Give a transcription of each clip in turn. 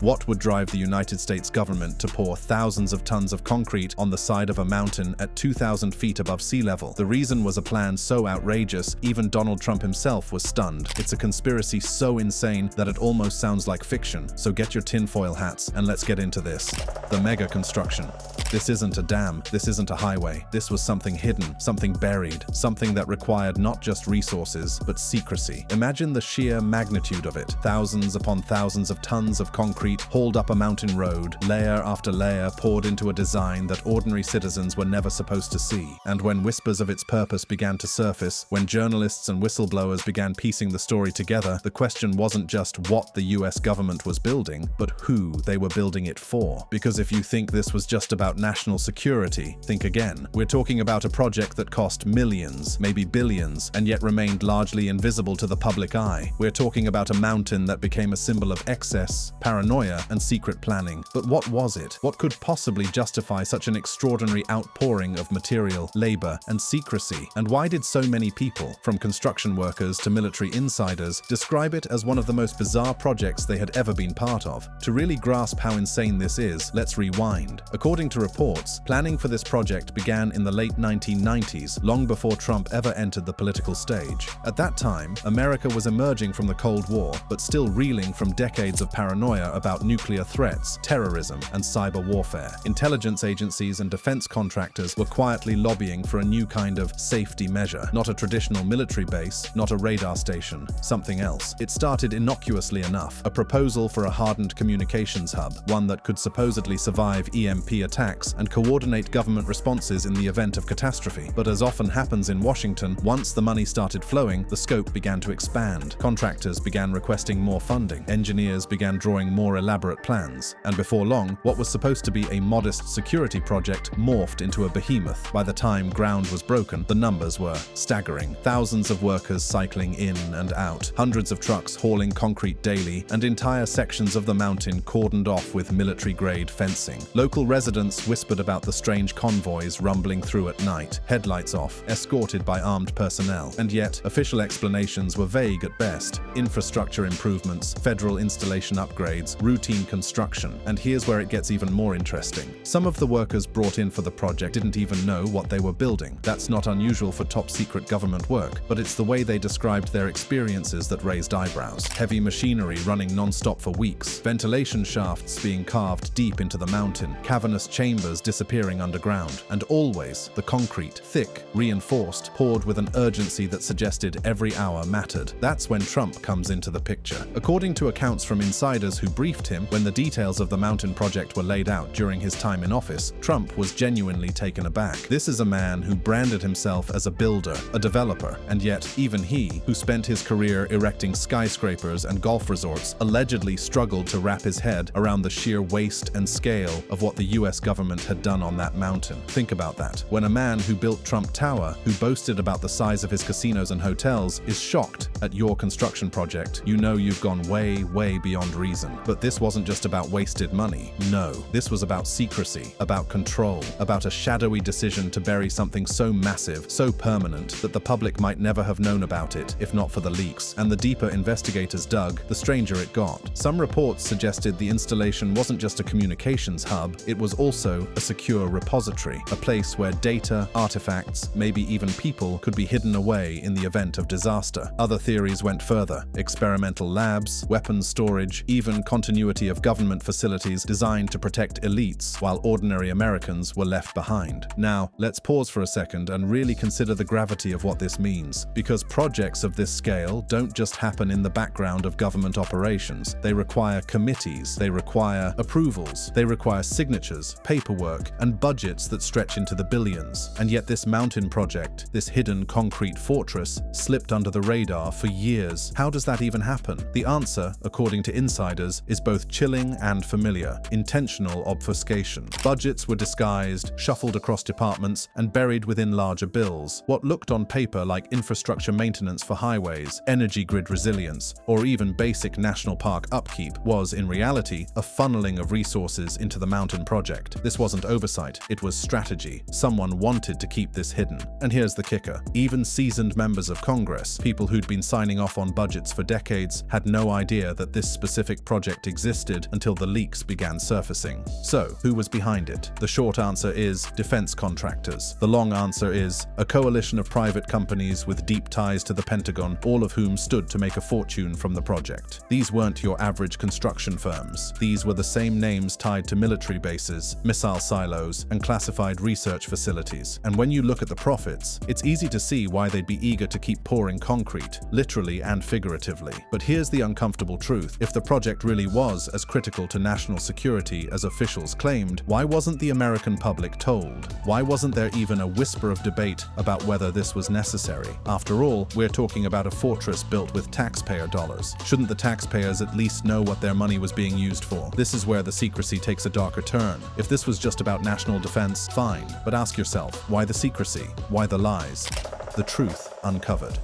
What would drive the United States government to pour thousands of tons of concrete on the side of a mountain at 2,000 feet above sea level? The reason was a plan so outrageous, even Donald Trump himself was stunned. It's a conspiracy so insane that it almost sounds like fiction. So get your tinfoil hats and let's get into this. The mega construction. This isn't a dam, this isn't a highway. This was something hidden, something buried, something that required not just resources, but secrecy. Imagine the sheer magnitude of it. Thousands upon thousands of tons of concrete hauled up a mountain road, layer after layer poured into a design that ordinary citizens were never supposed to see. And when whispers of its purpose began to surface, when journalists and whistleblowers began piecing the story together, the question wasn't just what the US government was building, but who they were building it for. Because if you think this was just about national security, think again. We're talking about a project that cost millions, maybe billions, and yet remained largely invisible to the public eye. We're talking about a mountain that became a symbol of excess, paranoia, and secret planning. But what was it? What could possibly justify such an extraordinary outpouring of material, labor, and secrecy? And why did so many people, from construction workers to military insiders, describe it as one of the most bizarre projects they had ever been part of? To really grasp how insane this is, let's rewind. According to reports, planning for this project began in the late 1990s, long before Trump ever entered the political stage. At that time, America was emerging from the Cold War, but still reeling from decades of paranoia about nuclear threats, terrorism, and cyber warfare. Intelligence agencies and defense contractors were quietly lobbying for a new kind of safety measure. Not a traditional military base, not a radar station, something else. It started innocuously enough, a proposal for a hardened communications hub, one that could supposedly survive EMP attacks and coordinate government responses in the event of catastrophe. But as often happens in Washington, once the money started flowing, the scope began to expand. Contractors began requesting more funding. Engineers began drawing more elaborate plans. And before long, what was supposed to be a modest security project morphed into a behemoth. By the time ground was broken, the numbers were staggering. Thousands of workers cycling in and out, hundreds of trucks hauling concrete daily, and entire sections of the mountain cordoned off with military-grade fencing. Local residents whispered about the strange convoys rumbling through at night, headlights off, escorted by armed personnel. And yet, official explanations were vague at best. Infrastructure improvements, federal installation upgrades, routine construction. And here's where it gets even more interesting. Some of the workers brought in for the project didn't even know what they were building. That's not unusual for top-secret government work, but it's the way they described their experiences that raised eyebrows. Heavy machinery running non-stop for weeks, ventilation shafts being carved deep into the mountain, cavernous chambers disappearing underground, and always the concrete, thick, reinforced, poured with an urgency that suggested every hour mattered. That's when Trump comes into the picture. According to accounts from insiders who briefed him when the details of the mountain project were laid out during his time in office, Trump was genuinely taken aback. This is a man who branded himself as a builder, a developer, and yet even he, who spent his career erecting skyscrapers and golf resorts, allegedly struggled to wrap his head around the sheer waste and scale of what the US government had done on that mountain. Think about that. When a man who built Trump Tower, who boasted about the size of his casinos and hotels, is shocked at your construction project, you know you've gone way, way beyond reason. But this wasn't just about wasted money. No, this was about secrecy, about control, about a shadowy decision to bury something so massive, so permanent, that the public might never have known about it, if not for the leaks. And the deeper investigators dug, the stranger it got. Some reports suggested the installation wasn't just a communications hub, it was also a secure repository, a place where data, artifacts, maybe even people could be hidden away in the event of disaster. Other theories went further. Experimental labs, weapons storage, even continuity of government facilities designed to protect elites while ordinary Americans were left behind. Now, let's pause for a second and really consider the gravity of what this means. Because projects of this scale don't just happen in the background of government operations. They require committees, they require approvals, they require signatures, paperwork, and budgets that stretch into the billions. And yet this mountain project, this hidden concrete fortress, slipped under the radar for years. How does that even happen? The answer, according to insiders, is both chilling and familiar: intentional obfuscation. Budgets were disguised, shuffled across departments, and buried within larger bills. What looked on paper like infrastructure maintenance for highways, energy grid resilience, or even basic national park upkeep was, in reality, a funneling of resources into the mountain project. This wasn't oversight, it was strategy. Someone wanted to keep this hidden. And here's the kicker. Even seasoned members of Congress, people who'd been signing off on budgets for decades, had no idea that this specific project existed until the leaks began surfacing. So, who was behind it? The short answer is defense contractors. The long answer is a coalition of private companies with deep ties to the Pentagon, all of whom stood to make a fortune from the project. These weren't your average construction firms. These were the same names tied to military bases, missile silos, and classified research facilities. And when you look at the profits, it's easy to see why they'd be eager to keep pouring concrete, literally and figuratively. But here's the uncomfortable truth. If the project really was as critical to national security as officials claimed, why wasn't the American public told? Why wasn't there even a whisper of debate about whether this was necessary? After all, we're talking about a fortress built with taxpayer dollars. Shouldn't the taxpayers at least know what their money was being used for? This is where the secrecy takes a darker turn. If this was just about national defense, fine. But ask yourself, why the secrecy? Why the lies? The truth uncovered.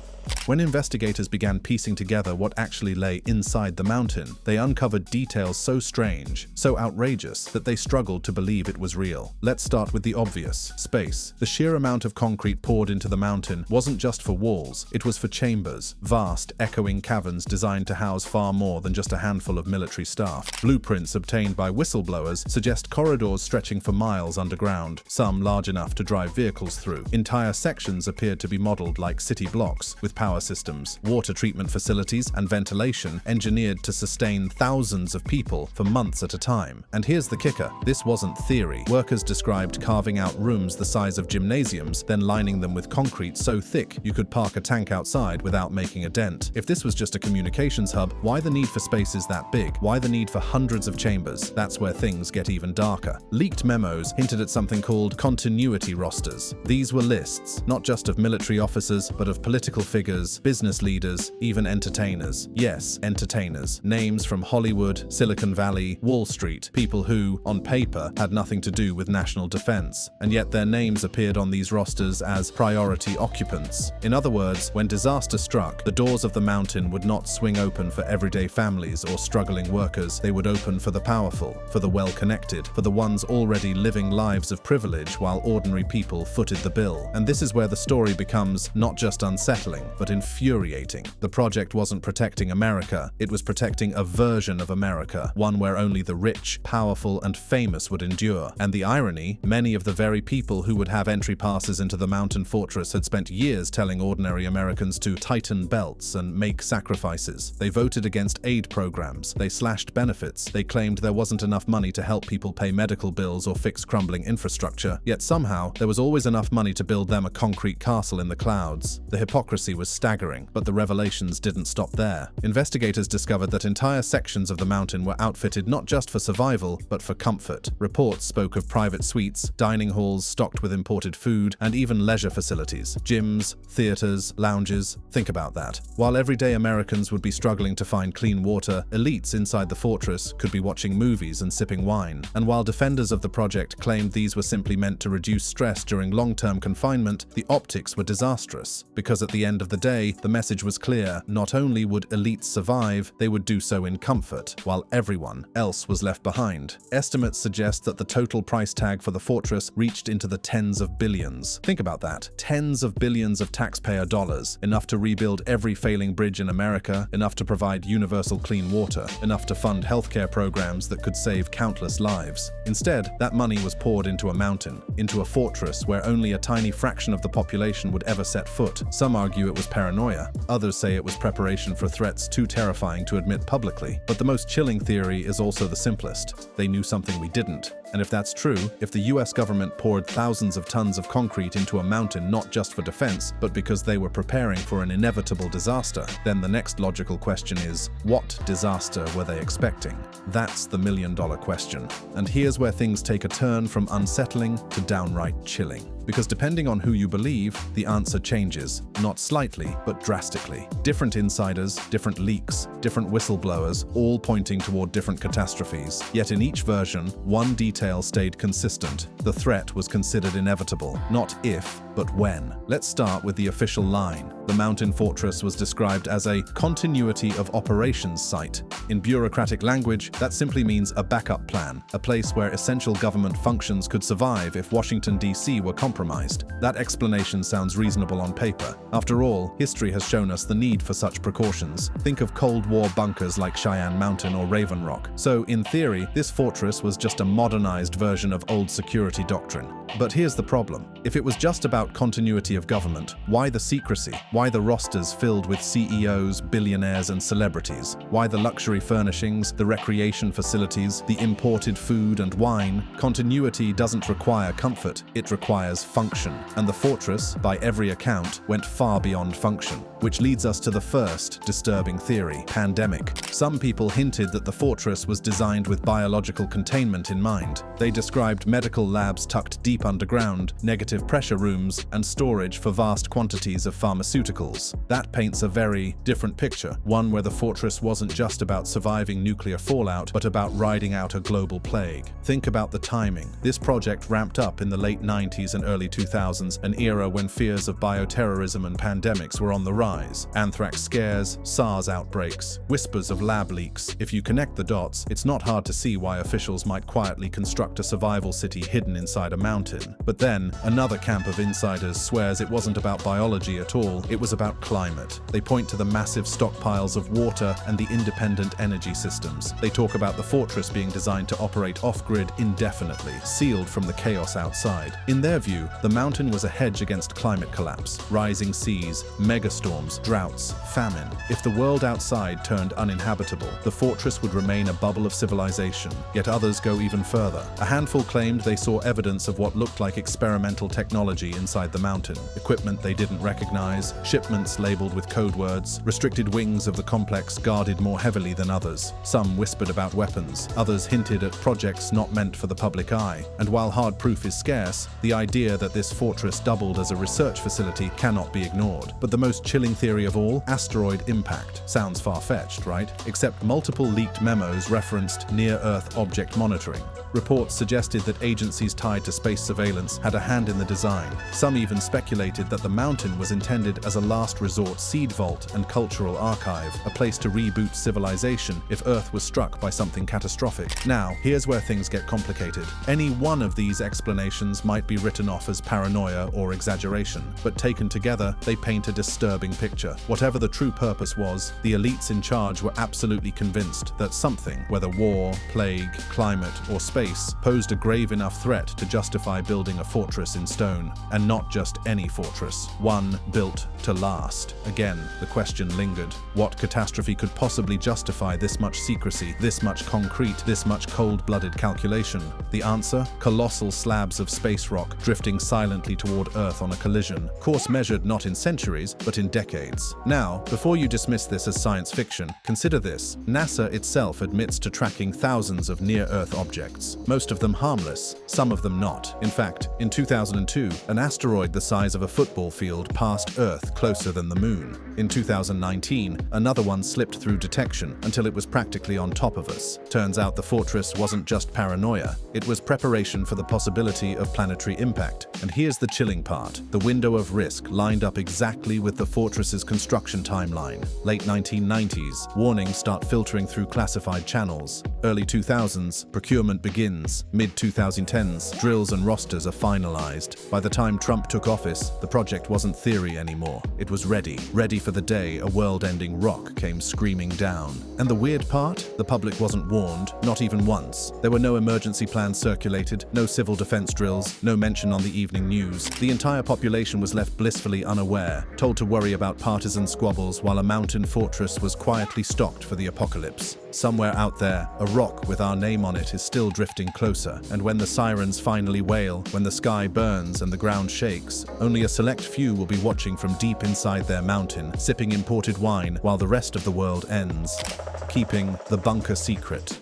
When investigators began piecing together what actually lay inside the mountain, they uncovered details so strange, so outrageous, that they struggled to believe it was real. Let's start with the obvious: space. The sheer amount of concrete poured into the mountain wasn't just for walls, it was for chambers, vast, echoing caverns designed to house far more than just a handful of military staff. Blueprints obtained by whistleblowers suggest corridors stretching for miles underground, some large enough to drive vehicles through. Entire sections appeared to be modeled like city blocks, with power systems, water treatment facilities, and ventilation engineered to sustain thousands of people for months at a time. And here's the kicker: this wasn't theory. Workers described carving out rooms the size of gymnasiums, then lining them with concrete so thick you could park a tank outside without making a dent. If this was just a communications hub, why the need for spaces that big? Why the need for hundreds of chambers? That's where things get even darker. Leaked memos hinted at something called continuity rosters. These were lists, not just of military officers, but of political figures, business leaders, even entertainers. Yes, entertainers. Names from Hollywood, Silicon Valley, Wall Street, people who, on paper, had nothing to do with national defense. And yet their names appeared on these rosters as priority occupants. In other words, when disaster struck, the doors of the mountain would not swing open for everyday families or struggling workers. They would open for the powerful, for the well-connected, for the ones already living lives of privilege while ordinary people footed the bill. And this is where the story becomes not just unsettling, but infuriating. The project wasn't protecting America, it was protecting a version of America, one where only the rich, powerful, and famous would endure. And the irony, many of the very people who would have entry passes into the mountain fortress had spent years telling ordinary Americans to tighten belts and make sacrifices. They voted against aid programs, they slashed benefits, they claimed there wasn't enough money to help people pay medical bills or fix crumbling infrastructure, yet somehow there was always enough money to build them a concrete castle in the clouds. The hypocrisy was staggering, but the revelations didn't stop there. Investigators discovered that entire sections of the mountain were outfitted not just for survival, but for comfort. Reports spoke of private suites, dining halls stocked with imported food, and even leisure facilities, gyms, theaters, lounges. Think about that. While everyday Americans would be struggling to find clean water, elites inside the fortress could be watching movies and sipping wine. And while defenders of the project claimed these were simply meant to reduce stress during long-term confinement, the optics were disastrous, because at the end of the day, the message was clear: not only would elites survive, they would do so in comfort, while everyone else was left behind. Estimates suggest that the total price tag for the fortress reached into the tens of billions. Think about that. Tens of billions of taxpayer dollars, enough to rebuild every failing bridge in America, enough to provide universal clean water, enough to fund healthcare programs that could save countless lives. Instead, that money was poured into a mountain, into a fortress where only a tiny fraction of the population would ever set foot. Some argue it was paranoia. Others say it was preparation for threats too terrifying to admit publicly. But the most chilling theory is also the simplest. They knew something we didn't. And if that's true, if the US government poured thousands of tons of concrete into a mountain not just for defense, but because they were preparing for an inevitable disaster, then the next logical question is, what disaster were they expecting? That's the million-dollar question. And here's where things take a turn from unsettling to downright chilling. Because depending on who you believe, the answer changes, not slightly, but drastically. Different insiders, different leaks, different whistleblowers, all pointing toward different catastrophes. Yet in each version, one detail stayed consistent. The threat was considered inevitable, not if, but when. Let's start with the official line. The mountain fortress was described as a continuity of operations site. In bureaucratic language, that simply means a backup plan, a place where essential government functions could survive if Washington, D.C. were compromised. That explanation sounds reasonable on paper. After all, history has shown us the need for such precautions. Think of Cold War bunkers like Cheyenne Mountain or Raven Rock. So, in theory, this fortress was just a modernized version of old security doctrine. But here's the problem. If it was just about continuity of government, why the secrecy? Why the rosters filled with CEOs, billionaires, and celebrities? Why the luxury furnishings, the recreation facilities, the imported food and wine? Continuity doesn't require comfort, it requires function. And the fortress, by every account, went far beyond function. Which leads us to the first disturbing theory: pandemic. Some people hinted that the fortress was designed with biological containment in mind. They described medical labs tucked deep underground, negative pressure rooms, and storage for vast quantities of pharmaceuticals. That paints a very different picture, one where the fortress wasn't just about surviving nuclear fallout, but about riding out a global plague. Think about the timing. This project ramped up in the late 90s and early 2000s, an era when fears of bioterrorism and pandemics were on the rise. Anthrax scares, SARS outbreaks, whispers of lab leaks. If you connect the dots, it's not hard to see why officials might quietly construct a survival city hidden inside a mountain. But then, another camp of insiders swears it wasn't about biology at all, it was about climate. They point to the massive stockpiles of water and the independent energy systems. They talk about the fortress being designed to operate off-grid indefinitely, sealed from the chaos outside. In their view, the mountain was a hedge against climate collapse, rising seas, megastorms, droughts, famine. If the world outside turned uninhabitable, the fortress would remain a bubble of civilization. Yet others go even further. A handful claimed they saw evidence of what looked like experimental technology inside the mountain. Equipment they didn't recognize, shipments labeled with code words, restricted wings of the complex guarded more heavily than others. Some whispered about weapons, others hinted at projects not meant for the public eye. And while hard proof is scarce, the idea that this fortress doubled as a research facility cannot be ignored. But the most chilling theory of all, asteroid impact. Sounds far-fetched, right? Except multiple leaked memos referenced near-Earth object monitoring. Reports suggested that agencies tied to space surveillance had a hand in the design. Some even speculated that the mountain was intended as a last resort seed vault and cultural archive, a place to reboot civilization if Earth was struck by something catastrophic. Now, here's where things get complicated. Any one of these explanations might be written off as paranoia or exaggeration, but taken together, they paint a disturbing picture. Whatever the true purpose was, the elites in charge were absolutely convinced that something, whether war, plague, climate, or space, posed a grave enough threat to justify building a fortress in stone. And not just any fortress, one built to last. Again, the question lingered. What catastrophe could possibly justify this much secrecy, this much concrete, this much cold-blooded calculation? The answer? Colossal slabs of space rock drifting silently toward Earth on a collision, course measured not in centuries, but in decades. Now, before you dismiss this as science fiction, consider this. NASA itself admits to tracking thousands of near-Earth objects, most of them harmless, some of them not. In fact, in 2002, an asteroid the size of a football field passed Earth closer than the Moon. In 2019, another one slipped through detection until it was practically on top of us. Turns out the fortress wasn't just paranoia, it was preparation for the possibility of planetary impact. And here's the chilling part. The window of risk lined up exactly with the fortress's construction timeline. Late 1990s, warnings start filtering through classified channels. Early 2000s, procurement begins. Mid-2010s, drills and rosters are finalized. By the time Trump took office, the project wasn't theory anymore. It was ready for the day a world-ending rock came screaming down. And the weird part? The public wasn't warned, not even once. There were no emergency plans circulated, no civil defense drills, no mention on the evening news. The entire population was left blissfully unaware, told to worry about partisan squabbles while a mountain fortress was quietly stocked for the apocalypse. Somewhere out there, a rock with our name on it is still drifting closer, and when the sirens finally wail, when the sky burns and the ground shakes, only a select few will be watching from deep inside their mountain, sipping imported wine while the rest of the world ends, keeping the bunker secret.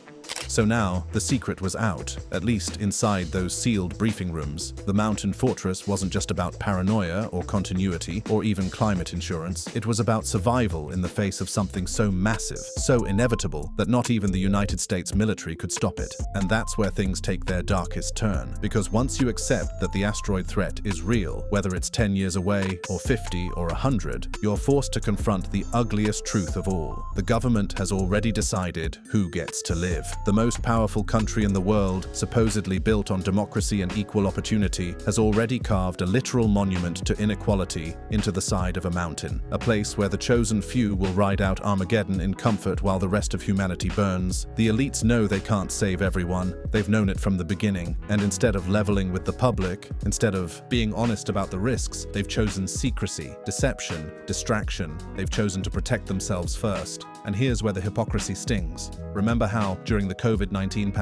So now, the secret was out, at least inside those sealed briefing rooms. The mountain fortress wasn't just about paranoia or continuity or even climate insurance. It was about survival in the face of something so massive, so inevitable, that not even the United States military could stop it. And that's where things take their darkest turn. Because once you accept that the asteroid threat is real, whether it's 10 years away or 50 or 100, you're forced to confront the ugliest truth of all. The government has already decided who gets to live. The most powerful country in the world, supposedly built on democracy and equal opportunity, has already carved a literal monument to inequality into the side of a mountain. A place where the chosen few will ride out Armageddon in comfort while the rest of humanity burns. The elites know they can't save everyone. They've known it from the beginning. And instead of leveling with the public, instead of being honest about the risks, they've chosen secrecy, deception, distraction. They've chosen to protect themselves first. And here's where the hypocrisy stings. Remember how, during the COVID-19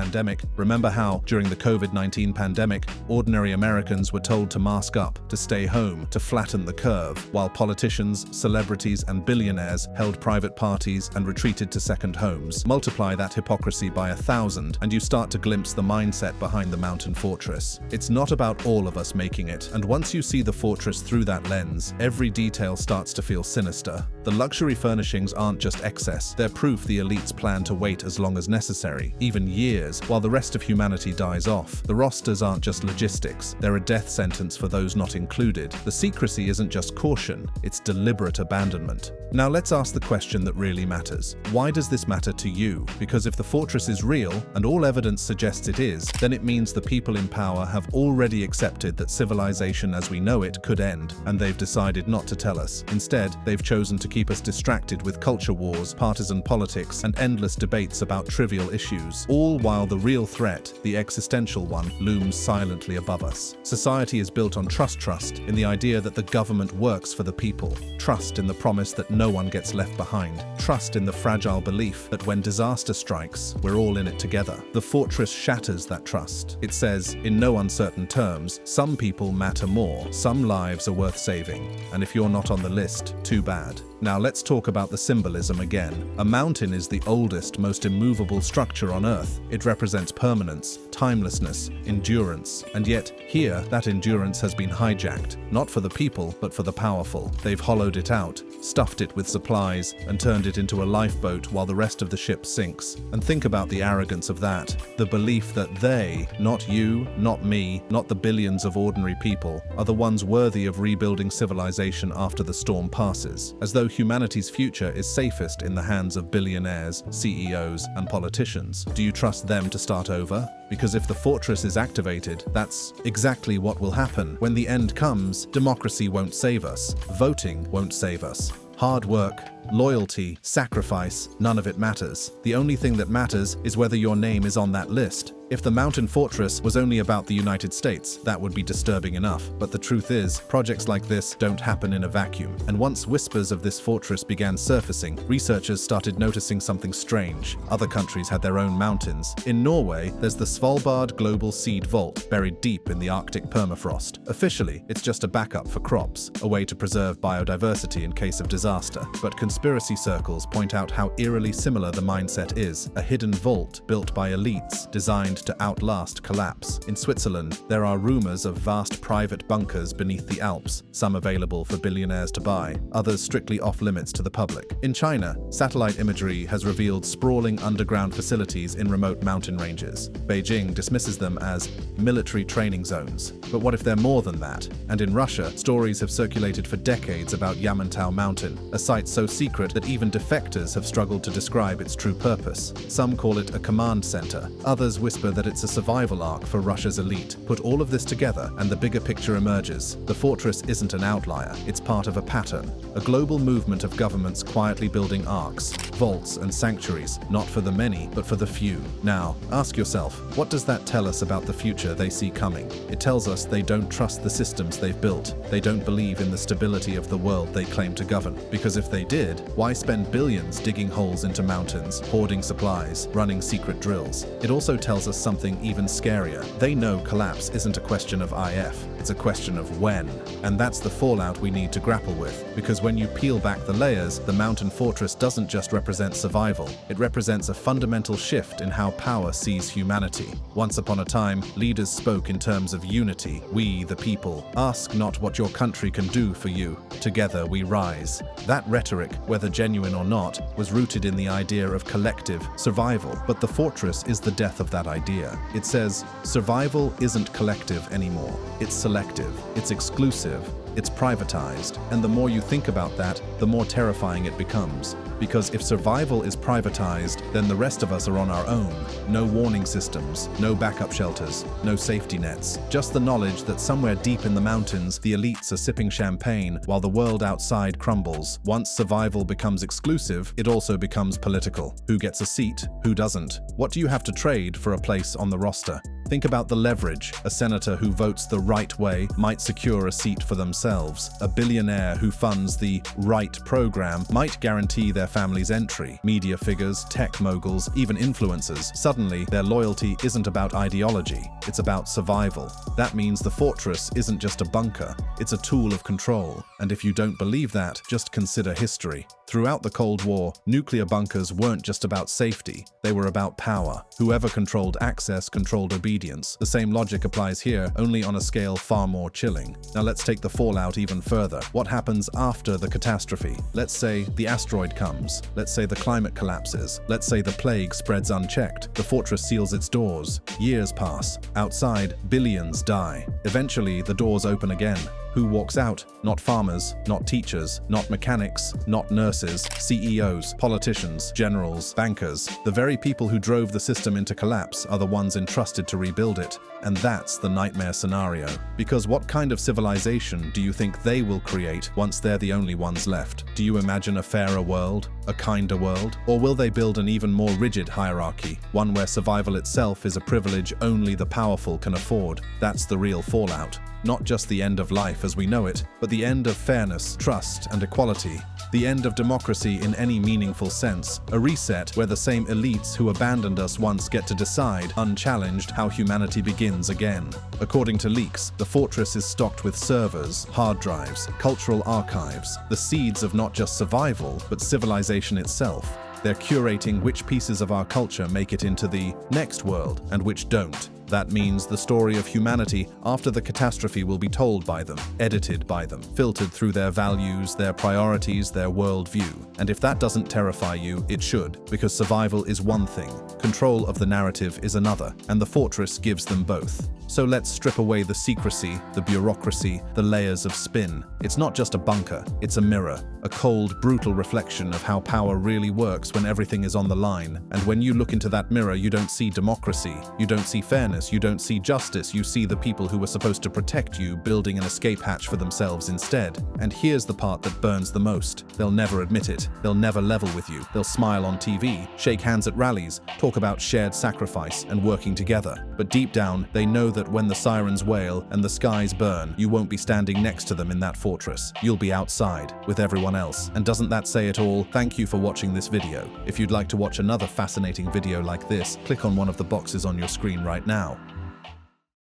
pandemic, ordinary Americans were told to mask up, to stay home, to flatten the curve, while politicians, celebrities, and billionaires held private parties and retreated to second homes. Multiply that hypocrisy by 1,000, and you start to glimpse the mindset behind the mountain fortress. It's not about all of us making it, and once you see the fortress through that lens, every detail starts to feel sinister. The luxury furnishings aren't just excess, they're proof the elites plan to wait as long as necessary, even years, while the rest of humanity dies off. The rosters aren't just logistics, they're a death sentence for those not included. The secrecy isn't just caution, it's deliberate abandonment. Now let's ask the question that really matters. Why does this matter to you? Because if the fortress is real, and all evidence suggests it is, then it means the people in power have already accepted that civilization as we know it could end, and they've decided not to tell us. Instead, they've chosen to keep us distracted with culture wars, partisan politics, and endless debates about trivial issues, all while the real threat, the existential one, looms silently above us. Society is built on trust in the idea that the government works for the people, trust in the promise that no one gets left behind, trust in the fragile belief that when disaster strikes, we're all in it together. The fortress shatters that trust. It says, in no uncertain terms, some people matter more, some lives are worth saving, and if you're not on the list, too bad. Now let's talk about the symbolism again. A mountain is the oldest, most immovable structure on Earth. It represents permanence, timelessness, endurance. And yet, here, that endurance has been hijacked. Not for the people, but for the powerful. They've hollowed it out, stuffed it with supplies, and turned it into a lifeboat while the rest of the ship sinks. And think about the arrogance of that. The belief that they, not you, not me, not the billions of ordinary people, are the ones worthy of rebuilding civilization after the storm passes. As though humanity's future is safest in the hands of billionaires, CEOs, and politicians. Do you trust them to start over? Because if the fortress is activated, that's exactly what will happen. When the end comes, democracy won't save us. Voting won't save us. Hard work, loyalty, sacrifice, none of it matters. The only thing that matters is whether your name is on that list. If the mountain fortress was only about the United States, that would be disturbing enough. But the truth is, projects like this don't happen in a vacuum. And once whispers of this fortress began surfacing, researchers started noticing something strange. Other countries had their own mountains. In Norway, there's the Svalbard Global Seed Vault, buried deep in the Arctic permafrost. Officially, it's just a backup for crops, a way to preserve biodiversity in case of disaster. But conspiracy circles point out how eerily similar the mindset is. A hidden vault built by elites, designed to outlast collapse. In Switzerland, there are rumors of vast private bunkers beneath the Alps, some available for billionaires to buy, others strictly off-limits to the public. In China, satellite imagery has revealed sprawling underground facilities in remote mountain ranges. Beijing dismisses them as military training zones. But what if they're more than that? And in Russia, stories have circulated for decades about Yamantau Mountain, a site so secret that even defectors have struggled to describe its true purpose. Some call it a command center, others whisper that it's a survival arc for Russia's elite. Put all of this together and the bigger picture emerges. The fortress isn't an outlier, it's part of a pattern. A global movement of governments quietly building arcs, vaults and sanctuaries, not for the many, but for the few. Now, ask yourself, what does that tell us about the future they see coming? It tells us they don't trust the systems they've built. They don't believe in the stability of the world they claim to govern. Because if they did, why spend billions digging holes into mountains, hoarding supplies, running secret drills? It also tells us something even scarier. They know collapse isn't a question of if, it's a question of when. And that's the fallout we need to grapple with. Because when you peel back the layers, the mountain fortress doesn't just represent survival. It represents a fundamental shift in how power sees humanity. Once upon a time, leaders spoke in terms of unity. We, the people, ask not what your country can do for you. Together we rise. That rhetoric, whether genuine or not, was rooted in the idea of collective survival. But the fortress is the death of that idea. It says, survival isn't collective anymore. It's selective. It's exclusive. It's privatized. And the more you think about that, the more terrifying it becomes. Because if survival is privatized, then the rest of us are on our own. No warning systems, no backup shelters, no safety nets. Just the knowledge that somewhere deep in the mountains, the elites are sipping champagne while the world outside crumbles. Once survival becomes exclusive, it also becomes political. Who gets a seat? Who doesn't? What do you have to trade for a place on the roster? Think about the leverage. A senator who votes the right way might secure a seat for themselves. A billionaire who funds the right program might guarantee their family's entry. Media figures, tech moguls, even influencers. Suddenly, their loyalty isn't about ideology, it's about survival. That means the fortress isn't just a bunker, it's a tool of control. And if you don't believe that, just consider history. Throughout the Cold War, nuclear bunkers weren't just about safety, they were about power. Whoever controlled access controlled obedience. The same logic applies here, only on a scale far more chilling. Now let's take the fallout even further. What happens after the catastrophe? Let's say the asteroid comes. Let's say the climate collapses. Let's say the plague spreads unchecked. The fortress seals its doors. Years pass. Outside, billions die. Eventually, the doors open again. Who walks out? Not farmers, not teachers, not mechanics, not nurses, CEOs, politicians, generals, bankers. The very people who drove the system into collapse are the ones entrusted to rebuild it. And that's the nightmare scenario. Because what kind of civilization do you think they will create once they're the only ones left? Do you imagine a fairer world? A kinder world? Or will they build an even more rigid hierarchy? One where survival itself is a privilege only the powerful can afford? That's the real fallout. Not just the end of life as we know it, but the end of fairness, trust, and equality. The end of democracy in any meaningful sense. A reset where the same elites who abandoned us once get to decide, unchallenged, how humanity begins again. According to leaks, the fortress is stocked with servers, hard drives, cultural archives, the seeds of not just survival, but civilization itself. They're curating which pieces of our culture make it into the next world and which don't. That means the story of humanity after the catastrophe will be told by them, edited by them, filtered through their values, their priorities, their worldview. And if that doesn't terrify you, it should, because survival is one thing, control of the narrative is another, and the fortress gives them both. So let's strip away the secrecy, the bureaucracy, the layers of spin. It's not just a bunker, it's a mirror, a cold, brutal reflection of how power really works when everything is on the line. And when you look into that mirror, you don't see democracy, you don't see fairness, you don't see justice, you see the people who were supposed to protect you building an escape hatch for themselves instead. And here's the part that burns the most. They'll never admit it, they'll never level with you, they'll smile on TV, shake hands at rallies, talk about shared sacrifice and working together. But deep down, they know that when the sirens wail and the skies burn, you won't be standing next to them in that fortress. You'll be outside, with everyone else. And doesn't that say it all? Thank you for watching this video. If you'd like to watch another fascinating video like this, click on one of the boxes on your screen right now.